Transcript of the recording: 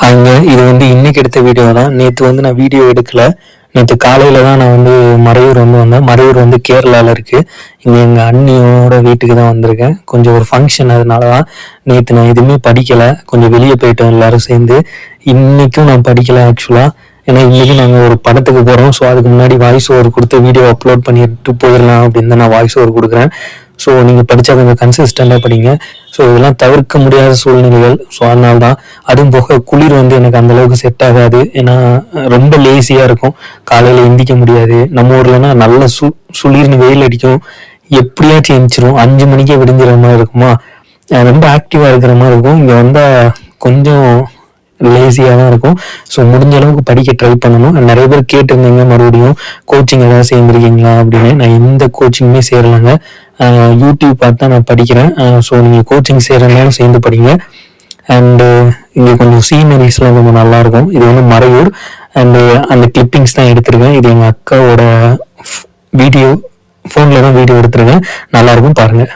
அங்க இது வந்து இன்னைக்கு எடுத்த வீடியோ தான். நேற்று வந்து நான் வீடியோ எடுக்கல. நேற்று காலையில் தான் நான் வந்து மறையூர் வந்து வந்தேன். மறையூர் வந்து கேரளாவில் இருக்குது. இங்கே எங்கள் அண்ணியோட வீட்டுக்கு தான் வந்திருக்கேன். கொஞ்சம் ஒரு ஃபங்க்ஷன், அதனால தான் நேற்று நான் எதுவுமே படிக்கலை. கொஞ்சம் வெளியே போயிட்டோம் எல்லோரும் சேர்ந்து. இன்றைக்கும் நான் படிக்கலை ஆக்சுவலாக. ஏன்னா இன்றைக்கி நாங்கள் ஒரு படத்துக்கு போகிறோம். ஸோ அதுக்கு முன்னாடி வாய்ஸ் ஓவர் கொடுத்து வீடியோ அப்லோட் பண்ணிட்டு போயிடலாம் அப்படின்னு தான் நான் வாய்ஸ் ஓவர் கொடுக்குறேன். ஸோ நீங்கள் படித்தா கொஞ்சம் கன்சிஸ்டண்டாக படிங்க. ஸோ இதெல்லாம் தவிர்க்க முடியாத சூழ்நிலைகள். ஸோ அதனால தான். அதுவும் போக குளிர் வந்து எனக்கு அந்தளவுக்கு செட் ஆகாது. ஏன்னா ரொம்ப லேசியாக இருக்கும். காலையில் எந்திக்க முடியாது. நம்ம ஊர்லனா நல்ல சுளிர்னு வெயில் அடிக்கும். எப்படியாச்சும் எந்திரிச்சிரும். 5 மணிக்கே விடிஞ்சிற மாதிரி இருக்குமா, ரொம்ப ஆக்டிவாக இருக்கிற மாதிரி இருக்கும். இங்கே வந்தால் கொஞ்சம் லேசியாக தான் இருக்கும். ஸோ முடிஞ்ச அளவுக்கு படிக்க ட்ரை பண்ணணும். நிறைய பேர் கேட்டிருந்தீங்க மறுபடியும் கோச்சிங் ஏதாவது சேர்ந்துருக்கீங்களா அப்படின்னு. நான் எந்த கோச்சிங்குமே சேரலைங்க. யூடியூப் பார்த்து தான் நான் படிக்கிறேன். ஸோ நீங்கள் கோச்சிங் சேரனாலும் சேர்ந்து படிங்க. அண்டு இங்கே கொஞ்சம் சீனரிஸ்லாம் கொஞ்சம் நல்லாயிருக்கும். இது வந்து மறையூர். அண்டு அந்த கிளிப்பிங்ஸ் தான் எடுத்திருக்கேன். இது எங்கள் அக்காவோட வீடியோ, ஃபோனில் தான் வீடியோ எடுத்திருக்கேன். நல்லாயிருக்கும், பாருங்கள்.